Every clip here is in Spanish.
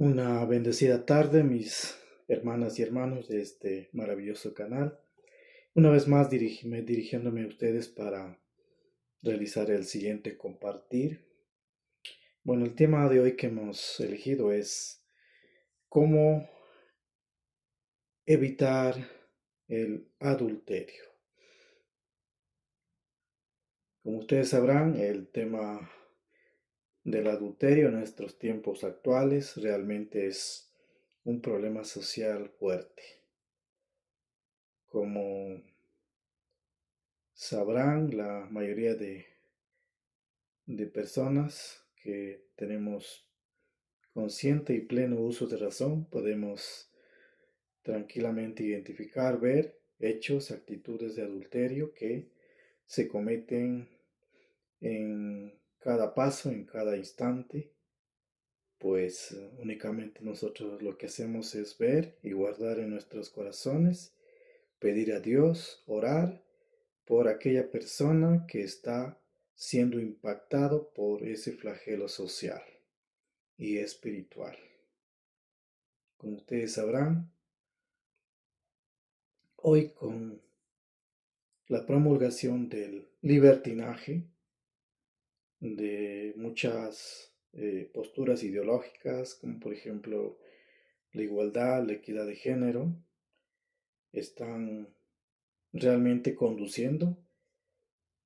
Una bendecida tarde, mis hermanas y hermanos de este maravilloso canal. Una vez más dirigiéndome a ustedes para realizar el siguiente compartir. Bueno, el tema de hoy que hemos elegido es cómo evitar el adulterio. Como ustedes sabrán, el tema del adulterio en nuestros tiempos actuales realmente es un problema social fuerte. Como sabrán, la mayoría de personas que tenemos consciente y pleno uso de razón, podemos tranquilamente identificar, ver hechos, actitudes de adulterio que se cometen en cada paso, en cada instante, pues únicamente nosotros lo que hacemos es ver y guardar en nuestros corazones, pedir a Dios, orar por aquella persona que está siendo impactado por ese flagelo social y espiritual. Como ustedes sabrán, hoy con la promulgación del libertinaje, de muchas posturas ideológicas, como por ejemplo la igualdad, la equidad de género, están realmente conduciendo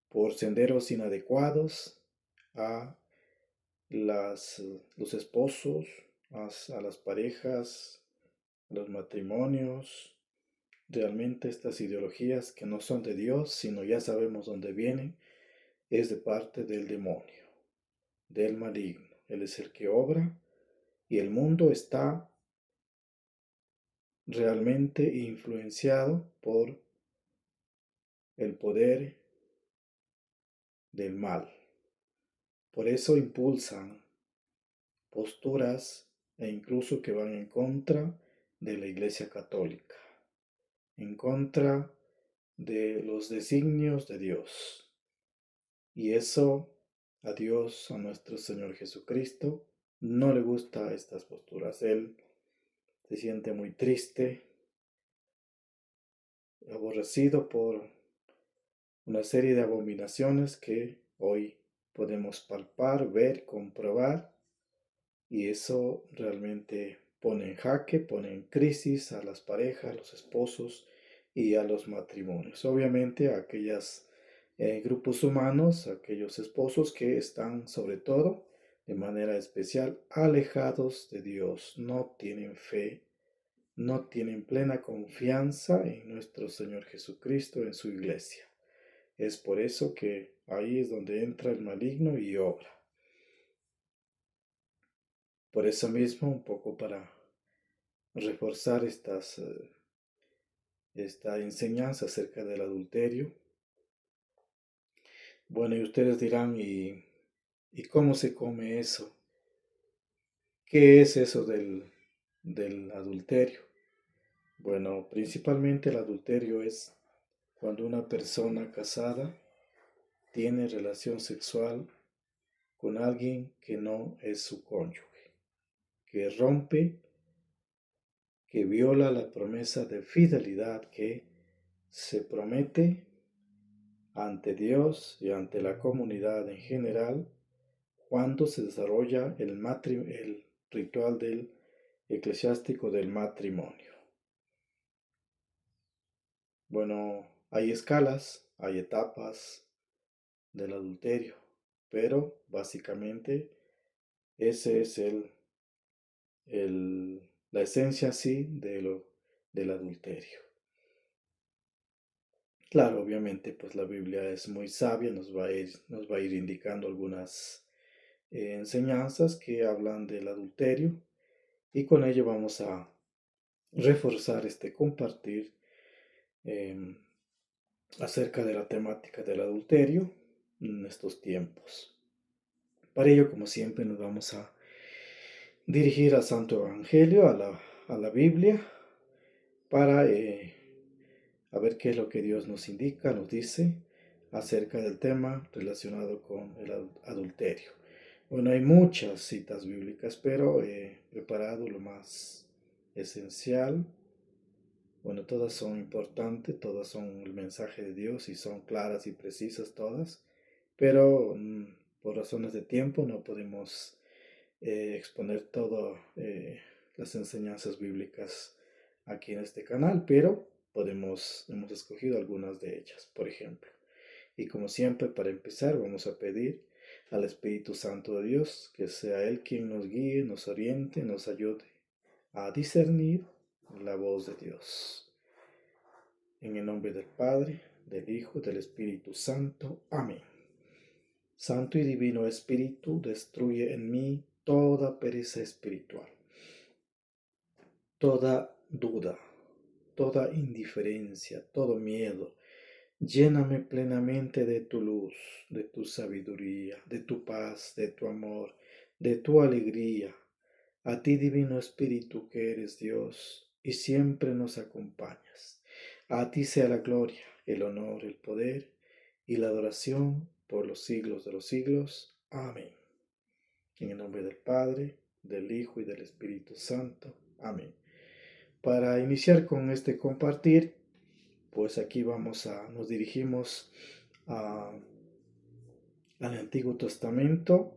por senderos inadecuados a los esposos, a las parejas, a los matrimonios. Realmente estas ideologías que no son de Dios, sino ya sabemos dónde vienen, es de parte del demonio, del maligno. Él es el que obra y el mundo está realmente influenciado por el poder del mal. Por eso impulsan posturas e incluso que van en contra de la Iglesia Católica, en contra de los designios de Dios. Y eso a Dios, a nuestro Señor Jesucristo, no le gusta estas posturas. Él se siente muy triste, aborrecido por una serie de abominaciones que hoy podemos palpar, ver, comprobar, y eso realmente pone en jaque, pone en crisis a las parejas, a los esposos y a los matrimonios. Obviamente a aquellos grupos humanos, aquellos esposos que están sobre todo de manera especial alejados de Dios, no tienen fe, no tienen plena confianza en nuestro Señor Jesucristo, en su iglesia. Es por eso que ahí es donde entra el maligno y obra. Por eso mismo, un poco para reforzar esta enseñanza acerca del adulterio. Bueno, y ustedes dirán, ¿y cómo se come eso? ¿Qué es eso del adulterio? Bueno, principalmente el adulterio es cuando una persona casada tiene relación sexual con alguien que no es su cónyuge, que rompe, que viola la promesa de fidelidad que se promete ante Dios y ante la comunidad en general cuando se desarrolla el ritual del eclesiástico del matrimonio. Bueno, hay escalas, hay etapas del adulterio, pero básicamente ese es la esencia sí del adulterio. Claro, obviamente, pues la Biblia es muy sabia, nos va a ir indicando algunas enseñanzas que hablan del adulterio y con ello vamos a reforzar este compartir eh, acerca de la temática del adulterio en estos tiempos. Para ello, como siempre, nos vamos a dirigir al Santo Evangelio, a la Biblia, para a ver qué es lo que Dios nos indica, nos dice acerca del tema relacionado con el adulterio. Bueno, hay muchas citas bíblicas, pero he preparado lo más esencial. Bueno, todas son importantes, todas son el mensaje de Dios y son claras y precisas todas, pero por razones de tiempo no podemos exponer todas las enseñanzas bíblicas aquí en este canal, pero hemos escogido algunas de ellas, por ejemplo. Y como siempre, para empezar, vamos a pedir al Espíritu Santo de Dios que sea Él quien nos guíe, nos oriente, nos ayude a discernir la voz de Dios. En el nombre del Padre, del Hijo, del Espíritu Santo. Amén. Santo y Divino Espíritu, destruye en mí toda pereza espiritual, toda duda, toda indiferencia, todo miedo. Lléname plenamente de tu luz, de tu sabiduría, de tu paz, de tu amor, de tu alegría. A ti, Divino Espíritu, que eres Dios y siempre nos acompañas. A ti sea la gloria, el honor, el poder y la adoración por los siglos de los siglos. Amén. En el nombre del Padre, del Hijo y del Espíritu Santo. Amén. Para iniciar con este compartir, pues aquí nos dirigimos al Antiguo Testamento,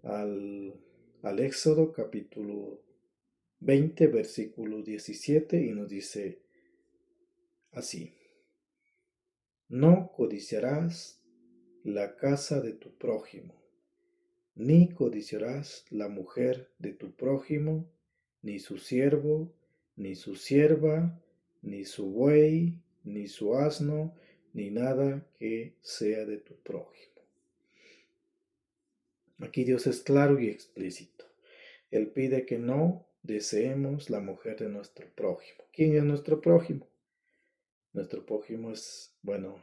al, al Éxodo capítulo 20, versículo 17, y nos dice así: no codiciarás la casa de tu prójimo, ni codiciarás la mujer de tu prójimo, ni su siervo, ni su sierva, ni su buey, ni su asno, ni nada que sea de tu prójimo. Aquí Dios es claro y explícito. Él pide que no deseemos la mujer de nuestro prójimo. ¿Quién es nuestro prójimo? Nuestro prójimo es, bueno,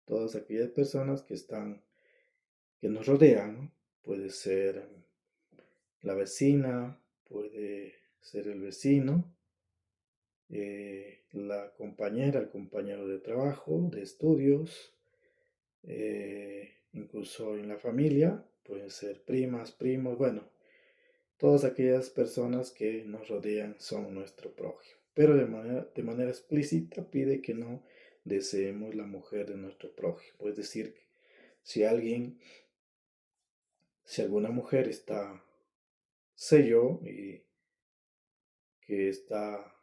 todas aquellas personas que nos rodean, ¿no? Puede ser la vecina, puede ser el vecino, la compañera, el compañero de trabajo, de estudios, incluso en la familia, pueden ser primas, primos, bueno, todas aquellas personas que nos rodean son nuestro prójimo. Pero de manera explícita pide que no deseemos la mujer de nuestro prójimo. Es decir, si si alguna mujer sé yo, y que está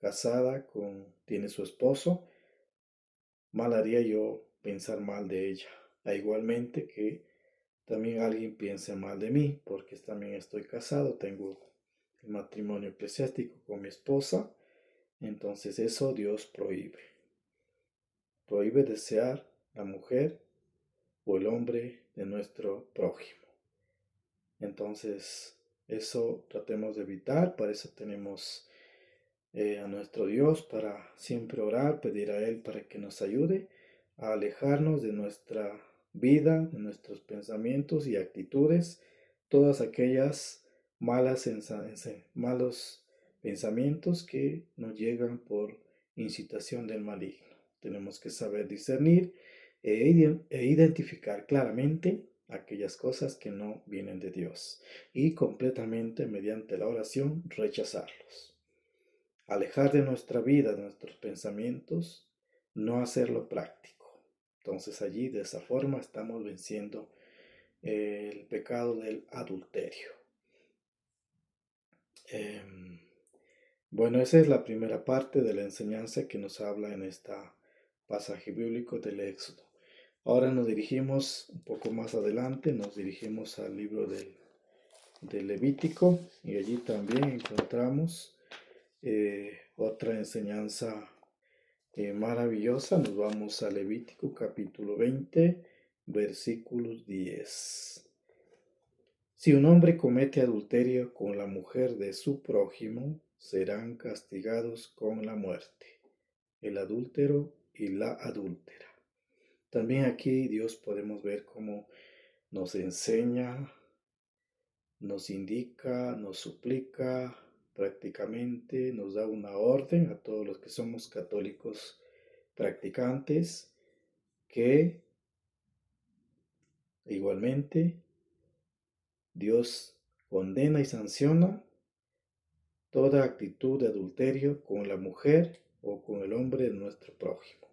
casada tiene su esposo, mal haría yo pensar mal de ella. Igualmente que también alguien piense mal de mí, porque también estoy casado, tengo el matrimonio eclesiástico con mi esposa. Entonces eso Dios prohíbe. Prohíbe desear la mujer o el hombre de nuestro prójimo. Entonces eso tratemos de evitar. Para eso tenemos a nuestro Dios, para siempre orar, pedir a Él para que nos ayude a alejarnos de nuestra vida, de nuestros pensamientos y actitudes, todas aquellas malos pensamientos que nos llegan por incitación del maligno. Tenemos que saber discernir e identificar claramente aquellas cosas que no vienen de Dios y completamente mediante la oración rechazarlos. Alejar de nuestra vida, de nuestros pensamientos, no hacerlo práctico. Entonces allí de esa forma estamos venciendo el pecado del adulterio. Bueno, esa es la primera parte de la enseñanza que nos habla en este pasaje bíblico del Éxodo. Ahora nos dirigimos un poco más adelante, nos dirigimos al libro del Levítico, y allí también encontramos otra enseñanza maravillosa. Nos vamos a Levítico capítulo 20, versículos 10. Si un hombre comete adulterio con la mujer de su prójimo, serán castigados con la muerte, el adúltero y la adúltera. También aquí Dios podemos ver cómo nos enseña, nos indica, nos suplica, prácticamente nos da una orden a todos los que somos católicos practicantes, que igualmente Dios condena y sanciona toda actitud de adulterio con la mujer o con el hombre de nuestro prójimo.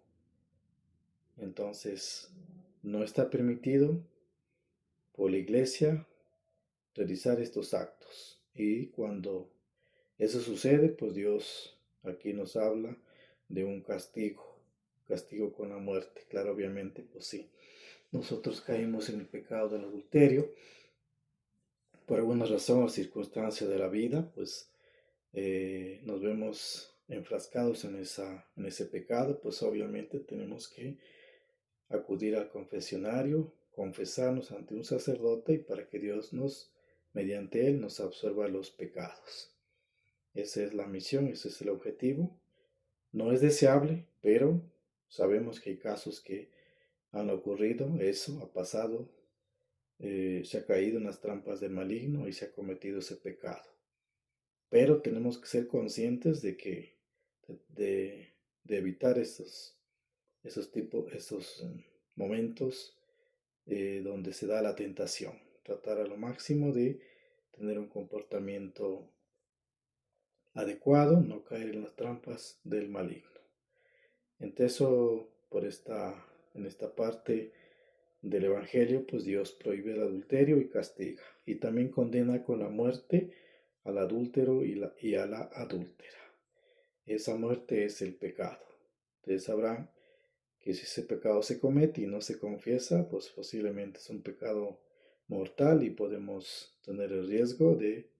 Entonces, no está permitido por la iglesia realizar estos actos. Y cuando eso sucede, pues Dios aquí nos habla de un castigo con la muerte. Claro, obviamente, pues sí, nosotros caímos en el pecado del adulterio por alguna razón o circunstancia de la vida, pues nos vemos enfrascados en ese pecado, pues obviamente tenemos que acudir al confesionario, confesarnos ante un sacerdote y para que Dios mediante él, nos absuelva los pecados. Esa es la misión, ese es el objetivo. No es deseable, pero sabemos que hay casos que han ocurrido, eso ha pasado, se ha caído en las trampas del maligno y se ha cometido ese pecado. Pero tenemos que ser conscientes de que de evitar esos momentos donde se da la tentación. Tratar a lo máximo de tener un comportamiento adecuado, no caer en las trampas del maligno. Entonces, en esta parte del Evangelio, pues Dios prohíbe el adulterio y castiga. Y también condena con la muerte al adúltero y a la adúltera. Esa muerte es el pecado. Ustedes sabrán que si ese pecado se comete y no se confiesa, pues posiblemente es un pecado mortal y podemos tener el riesgo de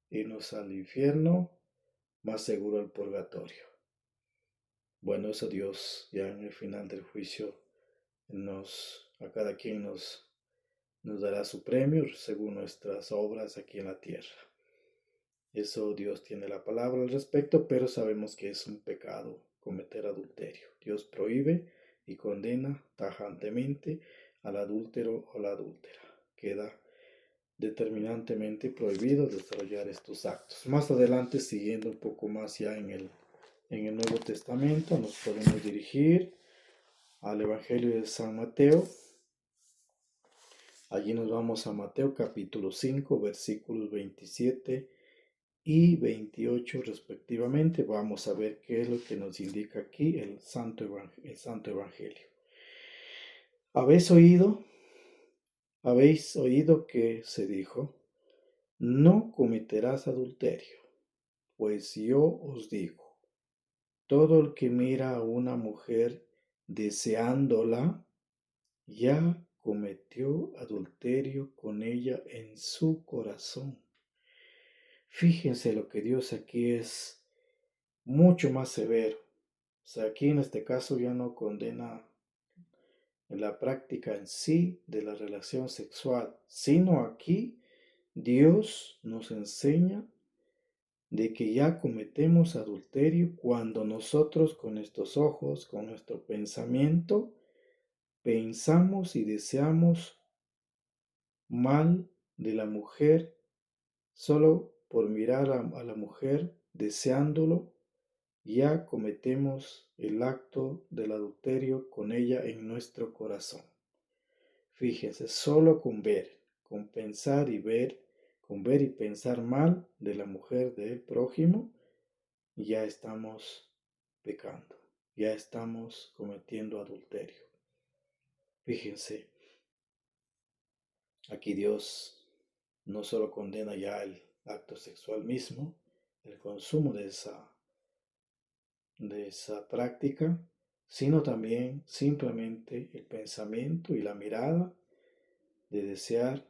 irnos al infierno, más seguro al purgatorio. Bueno, eso Dios ya en el final del juicio a cada quien nos dará su premio según nuestras obras aquí en la tierra. Eso Dios tiene la palabra al respecto, pero sabemos que es un pecado cometer adulterio. Dios prohíbe y condena tajantemente al adúltero o la adúltera. Queda determinantemente prohibido desarrollar estos actos. Más adelante, siguiendo un poco más ya en el Nuevo Testamento, nos podemos dirigir al Evangelio de San Mateo. Allí nos vamos a Mateo capítulo 5, versículos 27 y 28 respectivamente. Vamos a ver qué es lo que nos indica aquí el Santo Evangelio. Habéis oído que se dijo, no cometerás adulterio, pues yo os digo, todo el que mira a una mujer deseándola, ya cometió adulterio con ella en su corazón. Fíjense lo que Dios aquí es mucho más severo. O sea, aquí en este caso ya no condena la práctica en sí de la relación sexual, sino aquí Dios nos enseña de que ya cometemos adulterio cuando nosotros con estos ojos, con nuestro pensamiento, pensamos y deseamos mal de la mujer solo por mirar a la mujer deseándolo, ya cometemos el acto del adulterio con ella en nuestro corazón. Fíjense, solo con pensar y ver, con ver y pensar mal de la mujer del prójimo, ya estamos pecando, ya estamos cometiendo adulterio. Fíjense, aquí Dios no solo condena ya el acto sexual mismo, el consumo de esa práctica, sino también simplemente el pensamiento y la mirada de desear,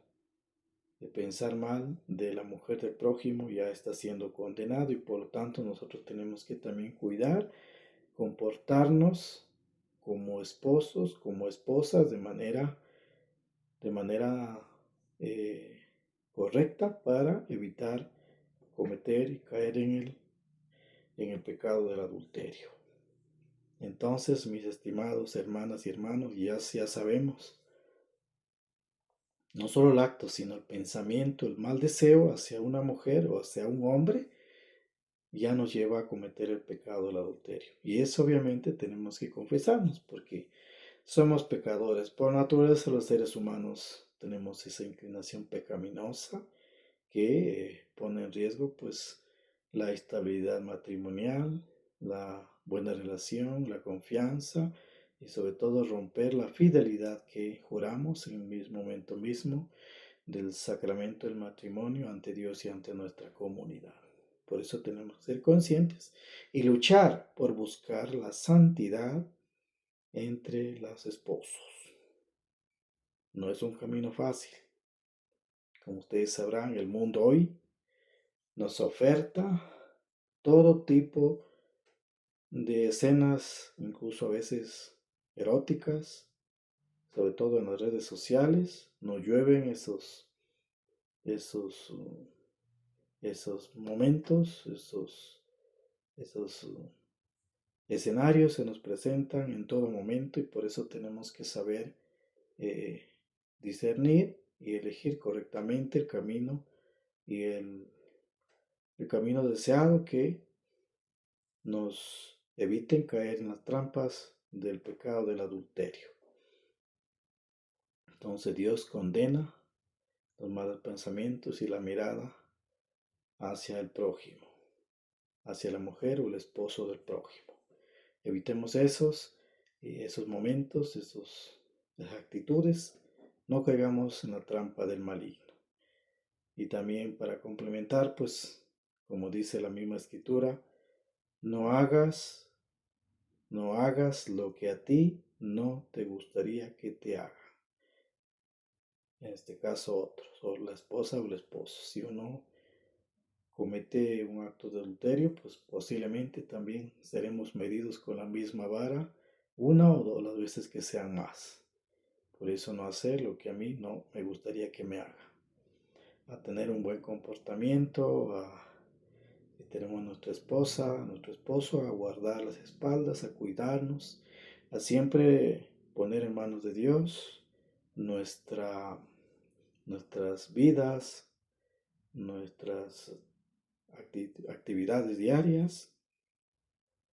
de pensar mal de la mujer del prójimo ya está siendo condenado y por lo tanto nosotros tenemos que también cuidar, comportarnos como esposos, como esposas de manera correcta para evitar cometer y caer en el pecado del adulterio. Entonces, mis estimados hermanas y hermanos, ya sabemos, no solo el acto, sino el pensamiento, el mal deseo hacia una mujer o hacia un hombre, ya nos lleva a cometer el pecado del adulterio. Y eso obviamente tenemos que confesarnos, porque somos pecadores. Por naturaleza los seres humanos tenemos esa inclinación pecaminosa que pone en riesgo pues la estabilidad matrimonial, la buena relación, la confianza y sobre todo romper la fidelidad que juramos en el mismo momento mismo del sacramento del matrimonio ante Dios y ante nuestra comunidad. Por eso tenemos que ser conscientes y luchar por buscar la santidad entre los esposos. No es un camino fácil. Como ustedes sabrán, el mundo hoy nos oferta todo tipo de escenas, incluso a veces eróticas, sobre todo en las redes sociales. Nos llueven esos, esos momentos, esos escenarios se nos presentan en todo momento y por eso tenemos que saber eh, discernir y elegir correctamente el camino y el camino deseado que nos eviten caer en las trampas del pecado del adulterio. Entonces Dios condena los malos pensamientos y la mirada hacia el prójimo, hacia la mujer o el esposo del prójimo. Evitemos esos momentos, esas actitudes, no caigamos en la trampa del maligno. Y también para complementar, pues, como dice la misma escritura, no hagas, no hagas lo que a ti no te gustaría que te haga. En este caso otros, o la esposa o el esposo. Si uno comete un acto de adulterio, pues posiblemente también seremos medidos con la misma vara una o dos las veces que sean más. Por eso no hacer lo que a mí no me gustaría que me haga. A tener un buen comportamiento, tenemos a nuestra esposa, a nuestro esposo, a guardar las espaldas, a cuidarnos, a siempre poner en manos de Dios nuestras vidas, nuestras actividades diarias,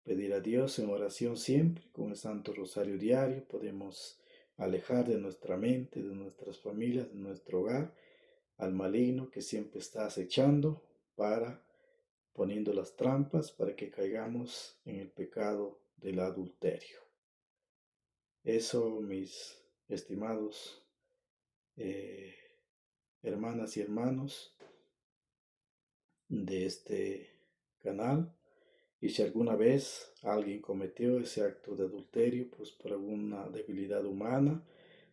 pedir a Dios en oración siempre, con el Santo Rosario diario, podemos alejar de nuestra mente, de nuestras familias, de nuestro hogar, al maligno que siempre está acechando para poniendo las trampas para que caigamos en el pecado del adulterio. Eso, mis estimados hermanas y hermanos de este canal. Y si alguna vez alguien cometió ese acto de adulterio, pues por alguna debilidad humana,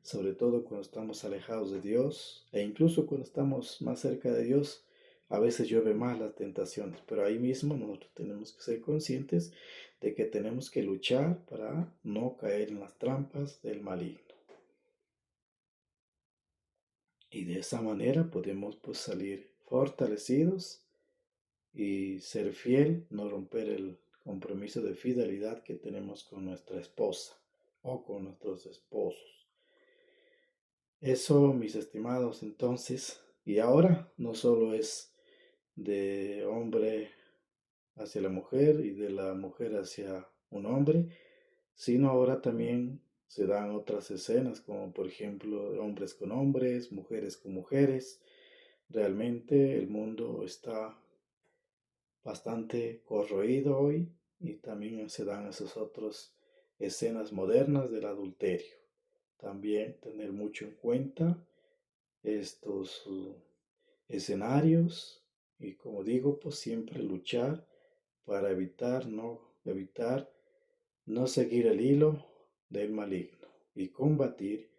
sobre todo cuando estamos alejados de Dios, e incluso cuando estamos más cerca de Dios, a veces llueve más las tentaciones, pero ahí mismo nosotros tenemos que ser conscientes de que tenemos que luchar para no caer en las trampas del maligno. Y de esa manera podemos pues salir fortalecidos y ser fiel, no romper el compromiso de fidelidad que tenemos con nuestra esposa o con nuestros esposos. Eso, mis estimados, entonces, y ahora no solo es de hombre hacia la mujer y de la mujer hacia un hombre, sino ahora también se dan otras escenas, como por ejemplo hombres con hombres, mujeres con mujeres. Realmente el mundo está bastante corroído hoy y también se dan esas otras escenas modernas del adulterio. También tener mucho en cuenta estos escenarios y como digo, pues siempre luchar para evitar no seguir el hilo del maligno y combatir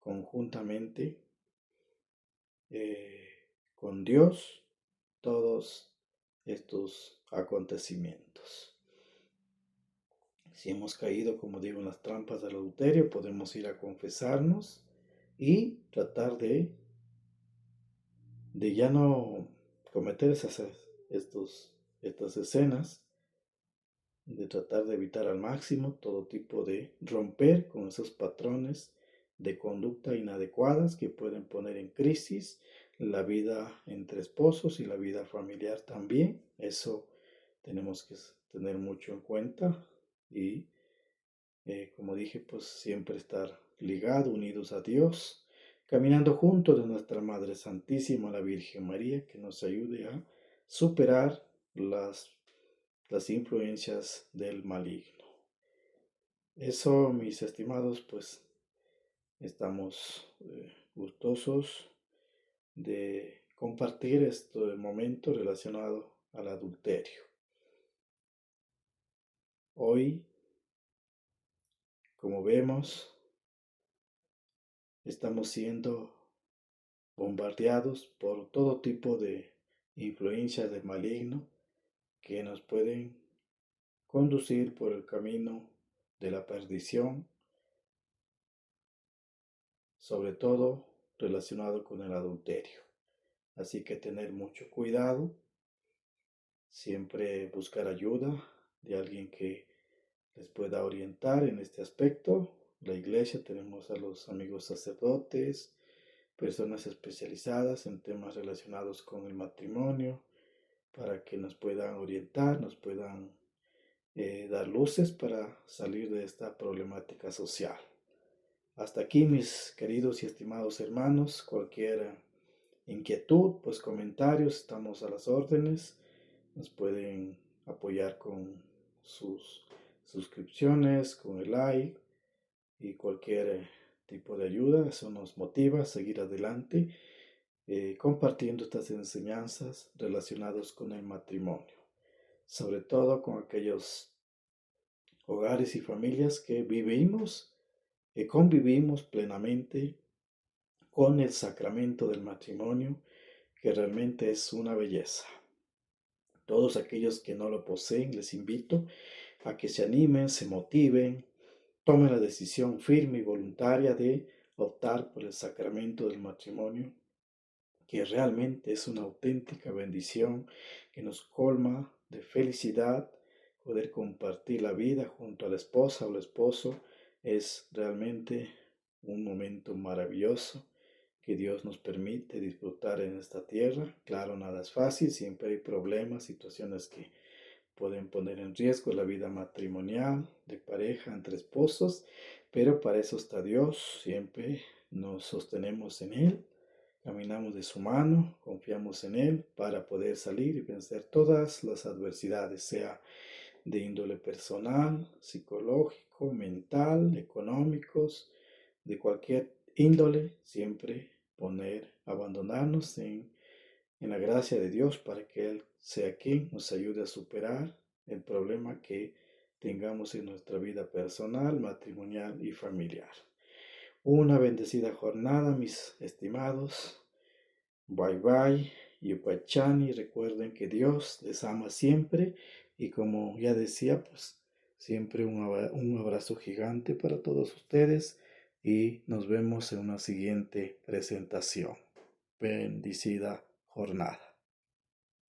conjuntamente con Dios todos estos acontecimientos. Si hemos caído, como digo, en las trampas del adulterio, podemos ir a confesarnos y tratar de ya no cometer estas escenas, de tratar de evitar al máximo todo tipo de romper con esos patrones de conducta inadecuadas que pueden poner en crisis la vida entre esposos y la vida familiar también. Eso tenemos que tener mucho en cuenta y como dije, pues siempre estar ligado, unidos a Dios, caminando junto de nuestra Madre Santísima, la Virgen María, que nos ayude a superar las influencias del maligno. Eso, mis estimados, pues estamos gustosos de compartir este momento relacionado al adulterio. Hoy, como vemos, estamos siendo bombardeados por todo tipo de influencias del maligno que nos pueden conducir por el camino de la perdición, sobre todo relacionado con el adulterio. Así que tener mucho cuidado, siempre buscar ayuda de alguien que les pueda orientar en este aspecto. La iglesia tenemos a los amigos sacerdotes, personas especializadas en temas relacionados con el matrimonio, para que nos puedan orientar, nos puedan dar luces para salir de esta problemática social. Hasta aquí, mis queridos y estimados hermanos, cualquier inquietud, pues comentarios, estamos a las órdenes, nos pueden apoyar con sus suscripciones, con el like y cualquier tipo de ayuda. Eso nos motiva a seguir adelante compartiendo estas enseñanzas relacionadas con el matrimonio, sobre todo con aquellos hogares y familias que vivimos y convivimos plenamente con el sacramento del matrimonio, que realmente es una belleza. Todos aquellos que no lo poseen, les invito a que se animen, se motiven, tomen la decisión firme y voluntaria de optar por el sacramento del matrimonio, que realmente es una auténtica bendición que nos colma de felicidad. Poder compartir la vida junto a la esposa o el esposo es realmente un momento maravilloso que Dios nos permite disfrutar en esta tierra. Claro, nada es fácil, siempre hay problemas, situaciones que pueden poner en riesgo la vida matrimonial, de pareja, entre esposos, pero para eso está Dios, siempre nos sostenemos en Él, caminamos de su mano, confiamos en Él para poder salir y vencer todas las adversidades, sea de índole personal, psicológico, mental, económicos, de cualquier índole, siempre abandonarnos en la gracia de Dios para que Él sea quien nos ayude a superar el problema que tengamos en nuestra vida personal, matrimonial y familiar. Una bendecida jornada, mis estimados. Bye bye. Yupachani, recuerden que Dios les ama siempre y como ya decía, pues siempre un abrazo gigante para todos ustedes y nos vemos en una siguiente presentación. Bendecida jornada.